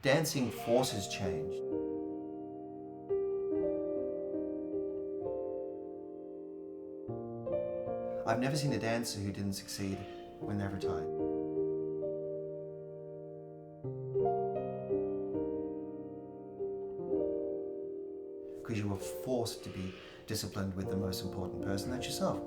dancing forces change. I've never seen a dancer who didn't succeed when they've retired. Because you were forced to be disciplined with the most important person, that's yourself.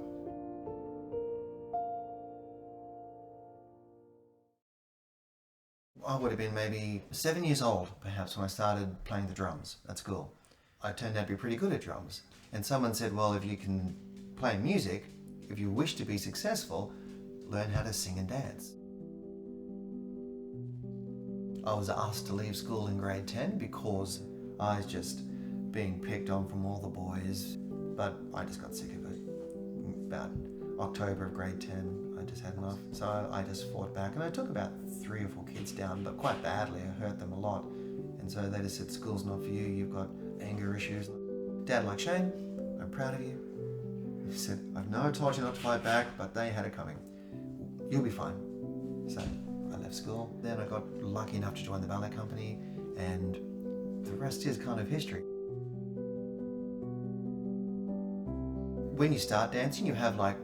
I would have been maybe 7 years old, perhaps, when I started playing the drums at school. I turned out to be pretty good at drums. And someone said, well, if you can play music, if you wish to be successful, learn how to sing and dance. I was asked to leave school in grade 10 because I was just being picked on from all the boys, but I just got sick of it. About October of grade 10, I just had enough. So I just fought back, and I took about 3 or 4 kids down, but quite badly. I hurt them a lot. And so they just said, school's not for you, you've got anger issues. Dad, like, Shane, I'm proud of you. He said, I know I told you not to fight back, but they had it coming. You'll be fine. So I left school. Then I got lucky enough to join the ballet company, and the rest is kind of history. When you start dancing, you have like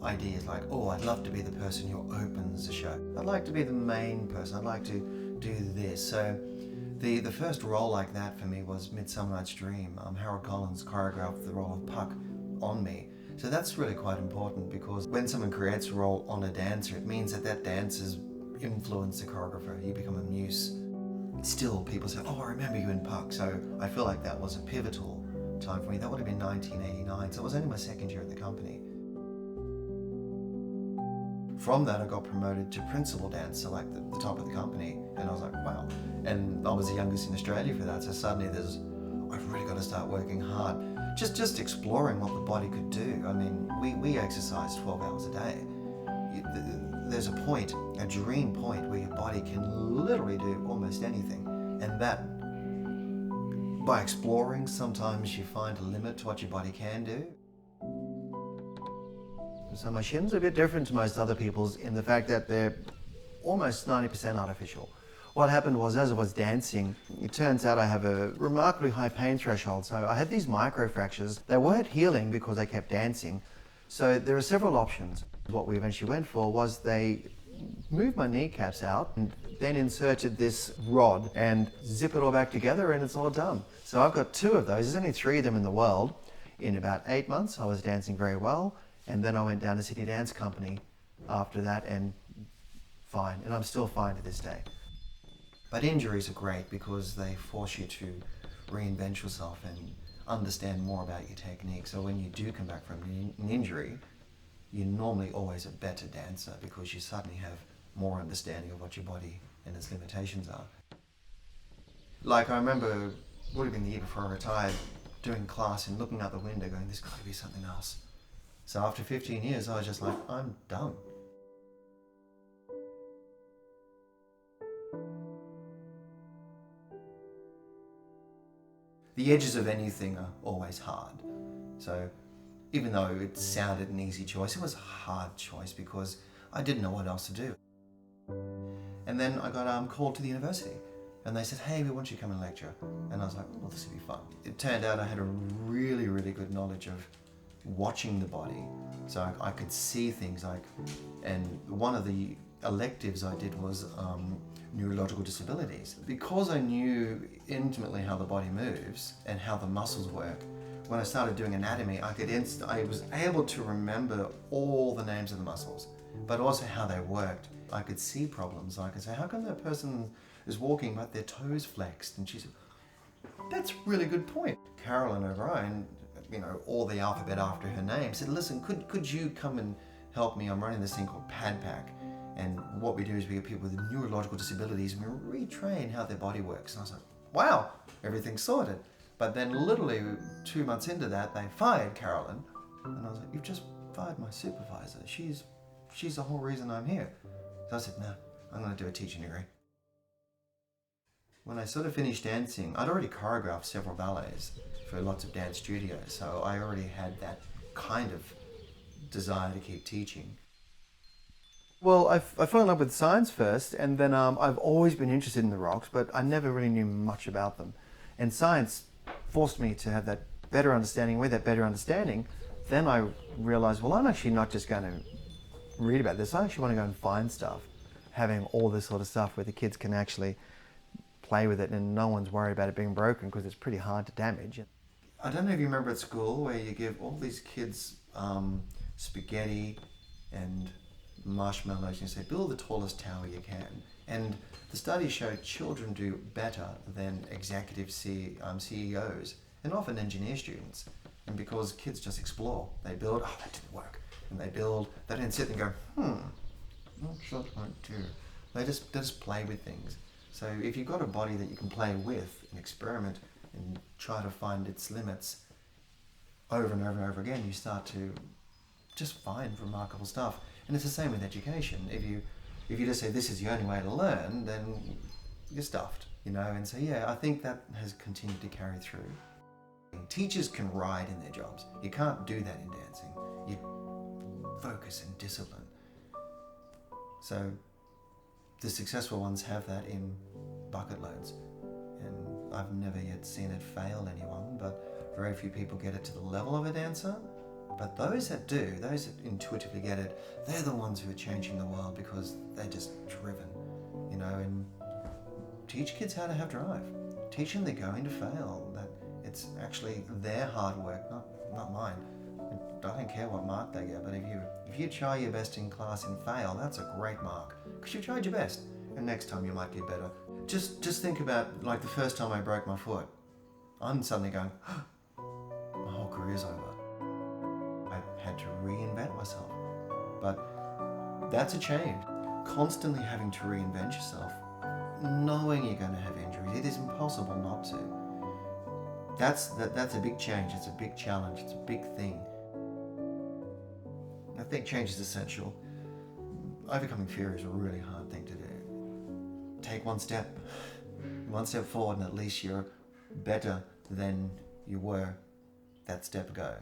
ideas like, oh, I'd love to be the person who opens the show. I'd like to be the main person. I'd like to do this. So the first role like that for me was Midsummer Night's Dream. Harold Collins choreographed the role of Puck on me. So that's really quite important, because when someone creates a role on a dancer, it means that that dancer's influenced the choreographer. You become a muse. Still, people say, oh, I remember you in Puck. So I feel like that was a pivotal time for me. That would have been 1989, so it was only my second year at the company. From that, I got promoted to principal dancer, like the top of the company, and I was like, wow. And I was the youngest in Australia for that, so suddenly I've really got to start working hard. Just exploring what the body could do. I mean, we exercise 12 hours a day. There's a point, a dream point, where your body can literally do almost anything. And that, by exploring, sometimes you find a limit to what your body can do. So my shin's are a bit different to most other people's in the fact that they're almost 90% artificial. What happened was, as I was dancing, it turns out I have a remarkably high pain threshold. So I had these microfractures. They weren't healing because I kept dancing. So there are several options. What we eventually went for was they moved my kneecaps out and then inserted this rod and zip it all back together, and it's all done. So I've got 2 of those. There's only 3 of them in the world. In about 8 months, I was dancing very well. And then I went down to Sydney Dance Company after that, and fine. And I'm still fine to this day. But injuries are great because they force you to reinvent yourself and understand more about your technique. So when you do come back from an injury, you're normally always a better dancer because you suddenly have more understanding of what your body and its limitations are. Like, I remember, would have been the year before I retired, doing class and looking out the window going, there's got to be something else. So after 15 years, I was just like, I'm done. The edges of anything are always hard. So even though it sounded an easy choice, it was a hard choice because I didn't know what else to do. And then I got called to the university, and they said, hey, we want you to come and lecture. And I was like, well, this would be fun. It turned out I had a really, really good knowledge of watching the body, so I could see things like, and one of the electives I did was neurological disabilities. Because I knew intimately how the body moves and how the muscles work, when I started doing anatomy, I was able to remember all the names of the muscles, but also how they worked. I could see problems. I could say, how come that person is walking but their toes flexed? And she said, that's a really good point. Carolyn O'Brien, you know, all the alphabet after her name, said, listen, could you come and help me? I'm running this thing called PADPAC. And what we do is we get people with neurological disabilities and we retrain how their body works. And I was like, wow, everything's sorted. But then literally 2 months into that, they fired Carolyn. And I was like, you've just fired my supervisor. She's the whole reason I'm here. So I said, no, I'm going to do a teaching degree. When I sort of finished dancing, I'd already choreographed several ballets for lots of dance studios, so I already had that kind of desire to keep teaching. Well, I fell in love with science first, and then I've always been interested in the rocks, but I never really knew much about them. And science forced me to have that better understanding. With that better understanding, then I realized, well, I'm actually not just going to read about this. I actually want to go and find stuff, having all this sort of stuff where the kids can actually play with it and no one's worried about it being broken because it's pretty hard to damage. I don't know if you remember at school where you give all these kids spaghetti and marshmallows and you say, build the tallest tower you can. And the studies show children do better than executive CEOs and often engineer students. And because kids just explore, they build, oh, that didn't work. And they build, they don't sit and go, not sure what to do. They just play with things. So if you've got a body that you can play with and experiment and try to find its limits over and over and over again, you start to just find remarkable stuff. And it's the same with education. If you just say this is the only way to learn, then you're stuffed, you know. And so yeah, I think that has continued to carry through. Teachers can ride in their jobs. You can't do that in dancing. You focus and discipline. So the successful ones have that in bucket loads. And I've never yet seen it fail anyone, but very few people get it to the level of a dancer. But those that do, those that intuitively get it, they're the ones who are changing the world because they're just driven, you know. And teach kids how to have drive. Teach them they're going to fail, that it's actually their hard work, not mine. I don't care what mark they get, but if you try your best in class and fail, that's a great mark because you tried your best, and next time you might get better. Just think about like the first time I broke my foot. I'm suddenly going, my whole career's over. I had to reinvent myself, but that's a change. Constantly having to reinvent yourself, knowing you're going to have injuries. It is impossible not to. That's a big change. It's a big challenge. It's a big thing. I think change is essential. Overcoming fear is a really hard thing to do. Take one step forward, and at least you're better than you were that step ago.